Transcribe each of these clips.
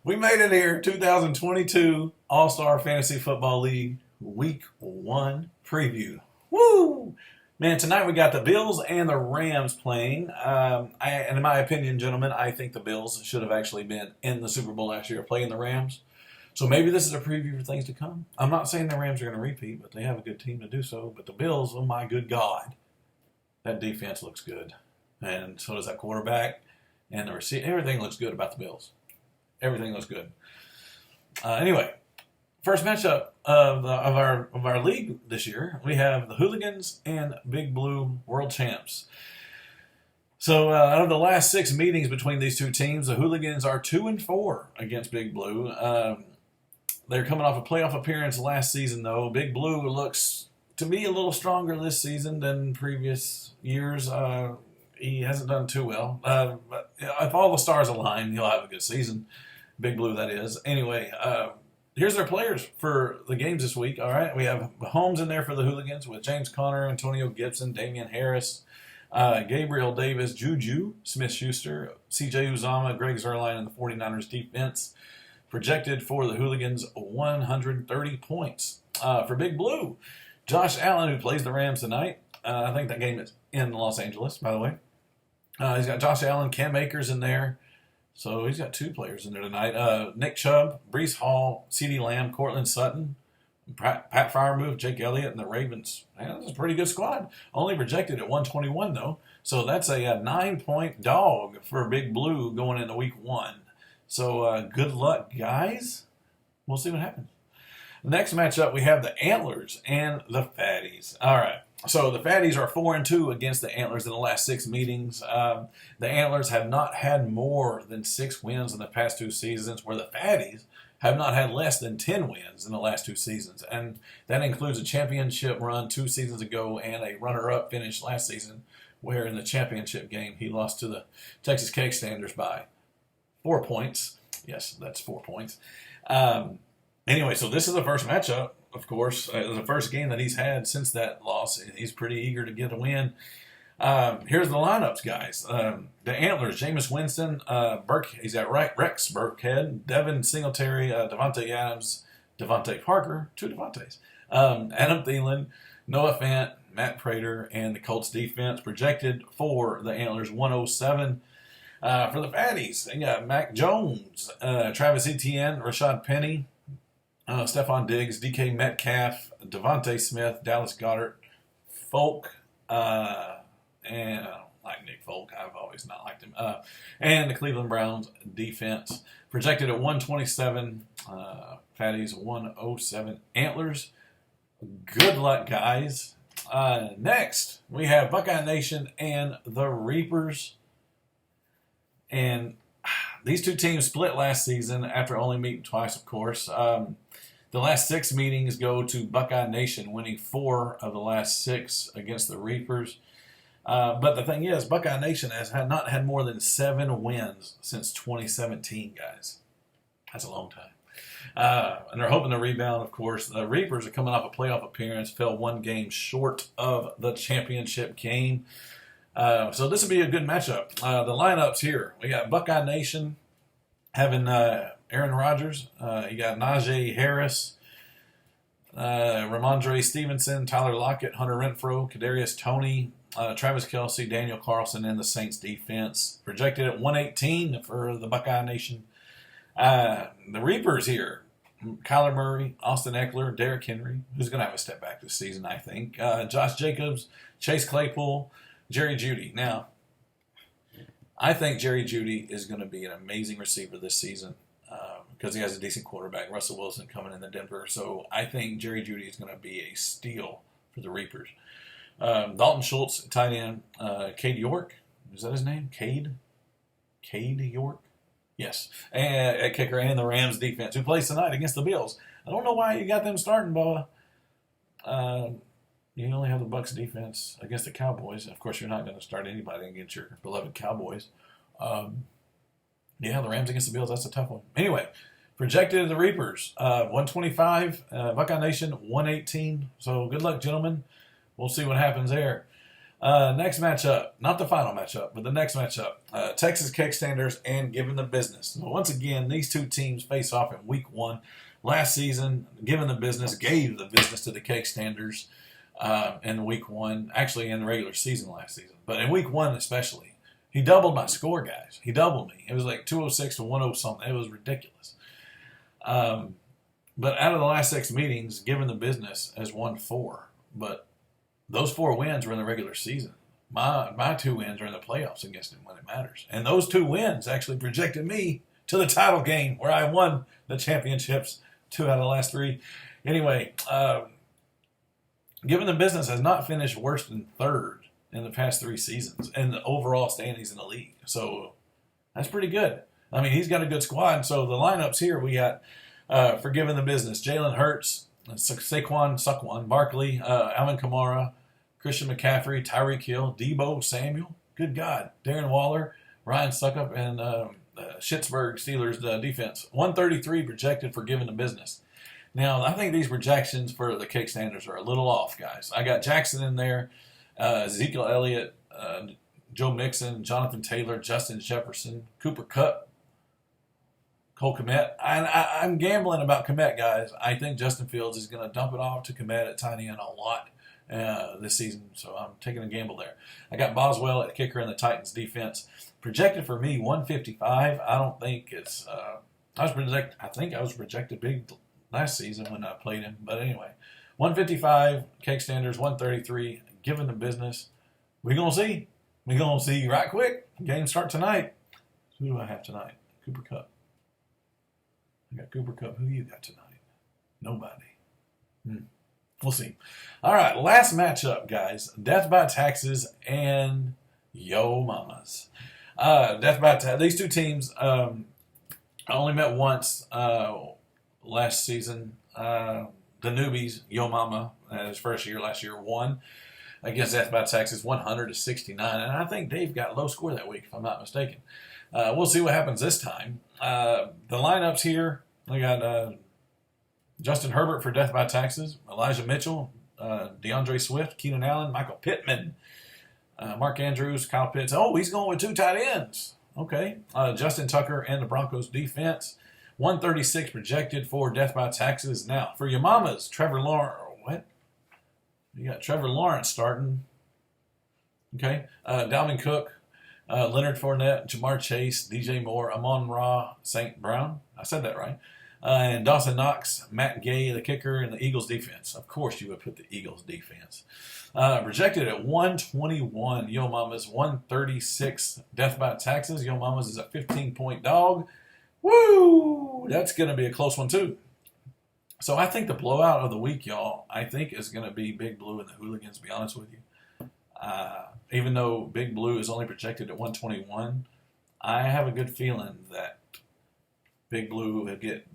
We made it here, 2022 All-Star Fantasy Football League Week 1 preview. Woo! Man, tonight we got the Bills and the Rams playing. And in my opinion, gentlemen, I think the Bills should have actually been in the Super Bowl last year playing the Rams. So maybe this is a preview for things to come. I'm not saying the Rams are going to repeat, but they have a good team to do so. But the Bills, oh my good God, that defense looks good. And so does that quarterback. And the receiver. Everything looks good about the Bills. Everything looks good. Anyway, first matchup of our league this year, we have the Hooligans and Big Blue World Champs. So out of the last 6 meetings between these two teams, the Hooligans are 2-4 against Big Blue. They're coming off a playoff appearance last season, though. Big Blue looks to me a little stronger this season than previous years. He hasn't done too well. But if all the stars align, he'll have a good season. Big Blue, that is. Anyway, here's their players for the games this week. All right, we have Mahomes in there for the Hooligans with James Conner, Antonio Gibson, Damian Harris, Gabriel Davis, Juju Smith-Schuster, C.J. Uzama, Greg Zuerlein, and the 49ers defense. Projected for the Hooligans 130 points. For Big Blue, Josh Allen, who plays the Rams tonight. I think that game is in Los Angeles, by the way. He's got Josh Allen, Cam Akers in there. So he's got 2 players in there tonight. Nick Chubb, Breece Hall, CeeDee Lamb, Cortland Sutton, Pat Freiermuth, Jake Elliott, and the Ravens. Man, that's a pretty good squad. Only projected at 121, though. So that's a 9-point dog for Big Blue going into week 1. So good luck, guys. We'll see what happens. Next matchup, we have the Antlers and the Fatties. All right. So the Fatties are 4-2 against the Antlers in the last 6 meetings. The Antlers have not had more than 6 wins in the past 2 seasons, where the Fatties have not had less than 10 wins in the last 2 seasons. And that includes a championship run 2 seasons ago and a runner-up finish last season, where in the championship game he lost to the Texas Cake Standers by 4 points. Yes, that's 4 points. Anyway, so this is the first matchup. Of course, the first game that he's had since that loss. He's pretty eager to get a win. Here's the lineups, guys. The Antlers, Jameis Winston, he's got Rex Burkhead, Devin Singletary, Devontae Adams, Devontae Parker, 2 Devontaes, Adam Thielen, Noah Fant, Matt Prater, and the Colts defense. Projected for the Antlers 107. For the Fatties, they got Mac Jones, Travis Etienne, Rashad Penny, Stephon Diggs, DK Metcalf, Devontae Smith, Dallas Goedert, Folk, and I don't like Nick Folk. I've always not liked him. And the Cleveland Browns defense. Projected at 127. Fatties 107. Antlers. Good luck, guys. Next, we have Buckeye Nation and the Reapers. And these 2 teams split last season after only meeting twice, of course. The last 6 meetings go to Buckeye Nation, winning 4 of the last 6 against the Reapers. But the thing is, Buckeye Nation has not had more than 7 wins since 2017, guys. That's a long time. And they're hoping to rebound, of course. The Reapers are coming off a playoff appearance, fell 1 game short of the championship game. So this will be a good matchup. The lineups here, we got Buckeye Nation having Aaron Rodgers. You got Najee Harris, Ramondre Stevenson, Tyler Lockett, Hunter Renfrow, Kadarius Toney, Travis Kelce, Daniel Carlson, and the Saints defense. Projected at 118 for the Buckeye Nation. The Reapers here, Kyler Murray, Austin Eckler, Derrick Henry, who's going to have a step back this season, I think. Josh Jacobs, Chase Claypool, Jerry Jeudy. Now, I think Jerry Jeudy is going to be an amazing receiver this season because he has a decent quarterback, Russell Wilson, coming into Denver. So I think Jerry Jeudy is going to be a steal for the Reapers. Dalton Schultz, tight end. Cade York. Is that his name? Cade York? Yes. And at kicker, and the Rams defense, who plays tonight against the Bills. I don't know why you got them starting, Bubba. You only have the Bucs defense against the Cowboys. Of course, you're not going to start anybody against your beloved Cowboys. The Rams against the Bills, that's a tough one. Anyway, projected the Reapers, 125. Buckeye Nation, 118. So good luck, gentlemen. We'll see what happens there. Next matchup, not the final matchup, but the next matchup, Texas Kickstanders and Given the Business. So once again, these two teams face off in week 1. Last season, Given the Business gave the business to the Kickstanders in week 1, actually in the regular season last season, but in week 1 especially. He doubled my score, guys. He doubled me. It was like 206 to 10 something. It was ridiculous. But out of the last 6 meetings, Given the Business has won 4. But those 4 wins were in the regular season. My 2 wins are in the playoffs against him when it matters. And those 2 wins actually projected me to the title game where I won the championships 2 out of the last 3. Anyway, Given the Business has not finished worse than 3rd in the past 3 seasons in the overall standings in the league. So that's pretty good. I mean, he's got a good squad. So the lineups here we got for Given the Business: Jalen Hurts, Saquon Barkley, Alvin Kamara, Christian McCaffrey, Tyreek Hill, Debo Samuel, good God, Darren Waller, Ryan Suckup, and Schittsburg Steelers defense. 133 projected for Given the Business. Now, I think these projections for the Kickstanders are a little off, guys. I got Jackson in there, Ezekiel Elliott, Joe Mixon, Jonathan Taylor, Justin Jefferson, Cooper Kupp, Cole Kmet. I'm gambling about Kmet, guys. I think Justin Fields is going to dump it off to Kmet at tight end a lot this season, so I'm taking a gamble there. I got Boswell at kicker in the Titans defense. Projected for me 155. I don't think it's. I think I was projected big last season when I played him, but anyway, 155 Kickstanders, 133 Given the Business. We're gonna see. We're gonna see right quick. Games start tonight. Who do I have tonight? Cooper Kupp. I got Cooper Kupp. Who you got tonight? Nobody. We'll see. All right, last matchup, guys. Death by Taxes and Yo Mamas. Death by Taxes. These two teams I only met once last season. The newbies, Yo Mama, his first year last year, won against Death by Taxes 100 to 69. And I think Dave got a low score that week, if I'm not mistaken. We'll see what happens this time. The lineups here, we got Justin Herbert for Death by Taxes, Elijah Mitchell, DeAndre Swift, Keenan Allen, Michael Pittman, Mark Andrews, Kyle Pitts. Oh, he's going with 2 tight ends. Okay. Justin Tucker and the Broncos defense. 136 projected for Death by Taxes. Now, for your mamas, Trevor Lawrence. What? You got Trevor Lawrence starting. Okay. Dalvin Cook, Leonard Fournette, Jamar Chase, DJ Moore, Amon-Ra St. Brown. I said that right. And Dawson Knox, Matt Gay, the kicker, and the Eagles defense. Of course you would put the Eagles defense. Projected at 121. Yo Mamas, 136. Death by Taxes. Yo Mamas is a 15-point dog. Woo! That's going to be a close one, too. So I think the blowout of the week, y'all, I think is going to be Big Blue and the Hooligans, to be honest with you. Even though Big Blue is only projected at 121, I have a good feeling that Big Blue will get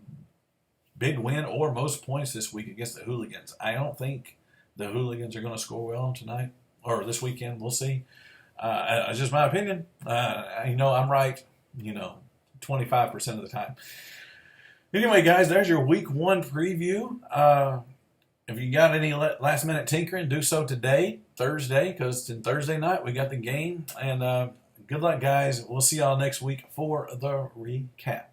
big win or most points this week against the Hooligans. I don't think the Hooligans are going to score well tonight or this weekend. We'll see. It's just my opinion. I'm right, 25% of the time. Anyway, guys, there's your week 1 preview. If you got any last-minute tinkering, do so today, Thursday, because it's Thursday night. We got the game. And good luck, guys. We'll see y'all next week for the recap.